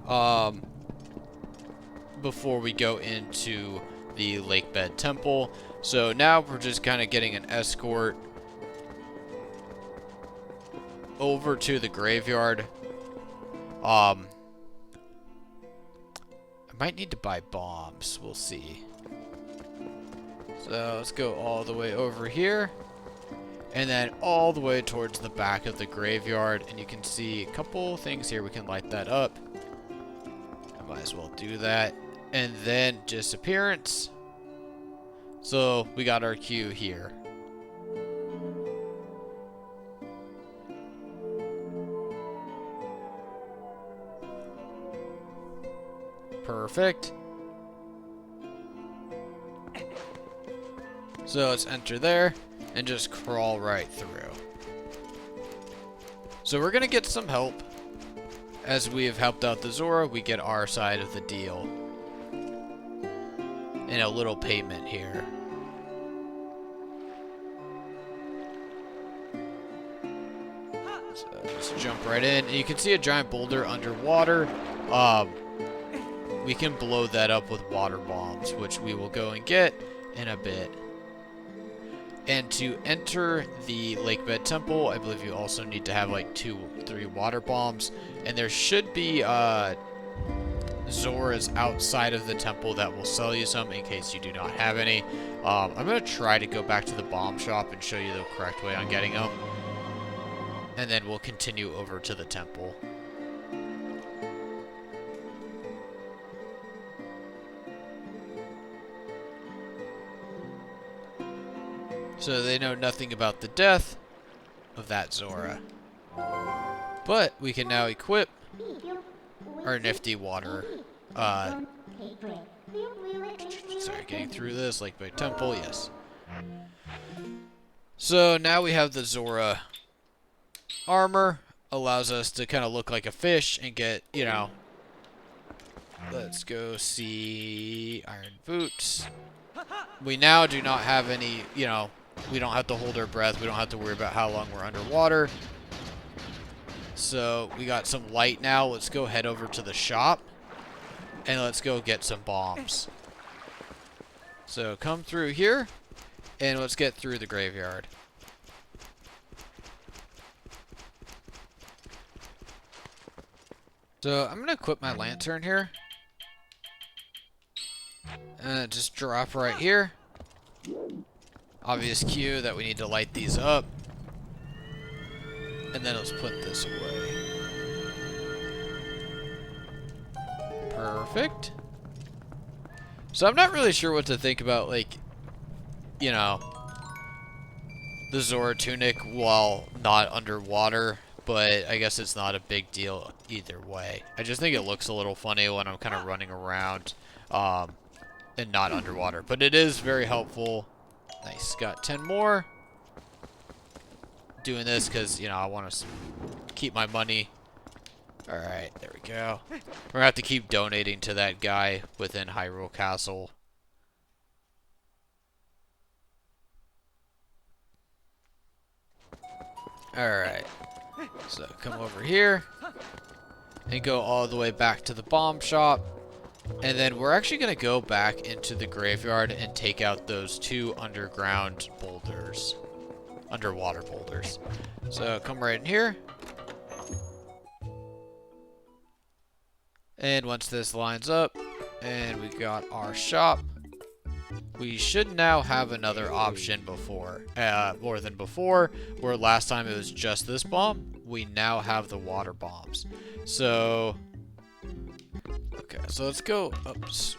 um, before we go into the Lakebed Temple. So now we're just kind of getting an escort over to the graveyard. I might need to buy bombs. We'll see. So let's go all the way over here. And then all the way towards the back of the graveyard. And you can see a couple things here. We can light that up. I might as well do that. And then disappearance. So we got our queue here. Perfect. So let's enter there and just crawl right through. So we're gonna get some help. As we have helped out the Zora, we get our side of the deal. And a little payment here. So just jump right in. And you can see a giant boulder underwater. We can blow that up with water bombs, which we will go and get in a bit. And to enter the Lakebed Temple, I believe you also need to have like 3 water bombs. And there should be Zoras outside of the temple that will sell you some in case you do not have any. I'm going to try to go back to the bomb shop and show you the correct way on getting them. And then we'll continue over to the temple. So they know nothing about the death of that Zora. But we can now equip our nifty water. Sorry, getting through this. Lakebed Temple, yes. So now we have the Zora armor. Allows us to kind of look like a fish and get, you know. Let's go see iron boots. We now do not have any, you know, we don't have to hold our breath. We don't have to worry about how long we're underwater. So we got some light now. Let's go head over to the shop. And let's go get some bombs. So come through here. And let's get through the graveyard. So I'm going to equip my lantern here. And just drop right here. Obvious cue that we need to light these up. And then let's put this away. Perfect. So I'm not really sure what to think about, like, you know, the Zora tunic while not underwater. But I guess it's not a big deal either way. I just think it looks a little funny when I'm kind of running around and not underwater. But it is very helpful. Nice, got 10 more. Doing this because, you know, I want to keep my money. Alright, there we go. We're going to have to keep donating to that guy within Hyrule Castle. Alright. So come over here. And go all the way back to the bomb shop. And then we're actually going to go back into the graveyard and take out those 2 underground boulders. Underwater boulders. So come right in here. And once this lines up, and we got our shop, we should now have another option before, more than before, where last time it was just this bomb. We now have the water bombs. So, okay, so let's go, oops,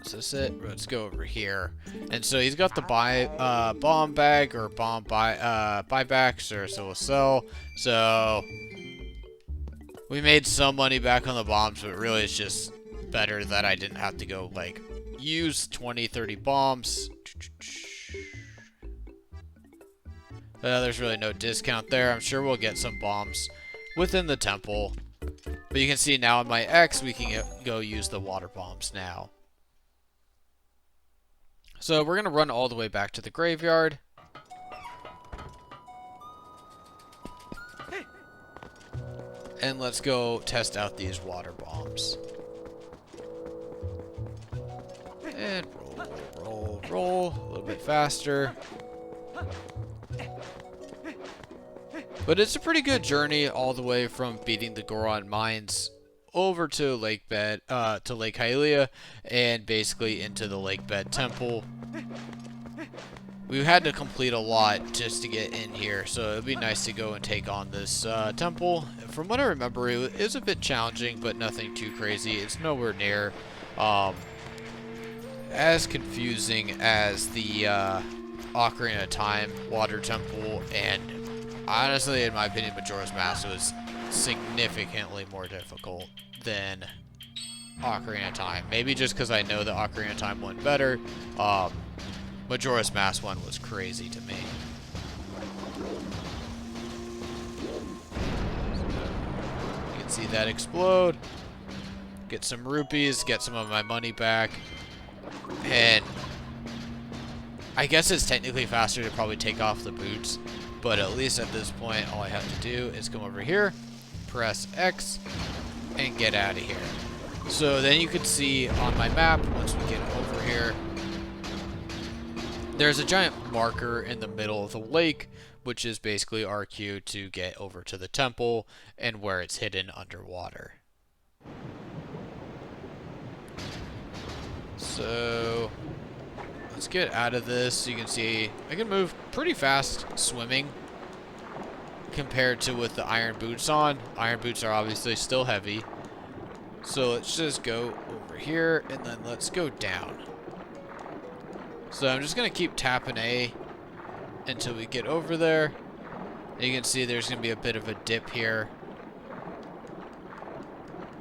is this it? Let's go over here. And so he's got the bomb bag, or bomb buybacks, or so we'll sell. So, we made some money back on the bombs, but really it's just better that I didn't have to go, like, use 20, 30 bombs. There's really no discount there. I'm sure we'll get some bombs within the temple. But you can see now in my X, we can go use the water bombs now. So we're going to run all the way back to the graveyard. And let's go test out these water bombs. And roll. A little bit faster. But it's a pretty good journey all the way from beating the Goron mines over to Lakebed, to Lake Hylia, and basically into the Lakebed Temple. We had to complete a lot just to get in here, so it'd be nice to go and take on this temple. From what I remember, it was a bit challenging, but nothing too crazy. It's nowhere near as confusing as the Ocarina of Time Water Temple, and honestly, in my opinion, Majora's Mask was significantly more difficult than Ocarina of Time. Maybe just because I know the Ocarina of Time one better. Majora's Mask one was crazy to me. You can see that explode. Get some rupees, get some of my money back. And I guess it's technically faster to probably take off the boots, but at least at this point, all I have to do is come over here, press X, and get out of here. So then you can see on my map, once we get over here, there's a giant marker in the middle of the lake, which is basically our cue to get over to the temple and where it's hidden underwater. So let's get out of this. You can see I can move pretty fast swimming compared to with the iron boots on. Iron boots are obviously still heavy. So let's just go over here and then let's go down. So I'm just going to keep tapping A until we get over there. You can see there's going to be a bit of a dip here.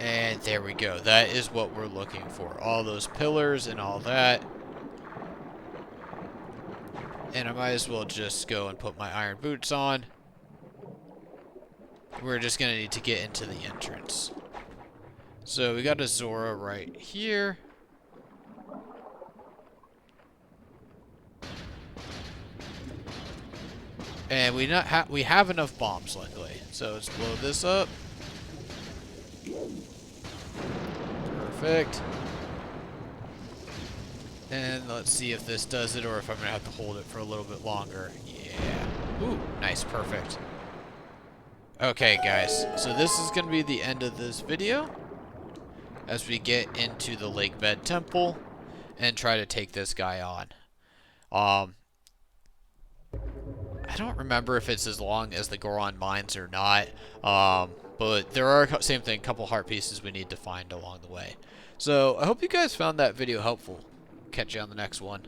And there we go. That is what we're looking for. All those pillars and all that. And I might as well just go and put my iron boots on. We're just going to need to get into the entrance. So we got a Zora right here. And we have enough bombs, luckily. So let's blow this up. Perfect. And let's see if this does it or if I'm going to have to hold it for a little bit longer. Yeah. Ooh, nice, perfect. Okay, guys. So this is going to be the end of this video as we get into the Lakebed Temple and try to take this guy on. I don't remember if it's as long as the Goron mines or not, but there are, same thing, a couple heart pieces we need to find along the way. So I hope you guys found that video helpful. Catch you on the next one.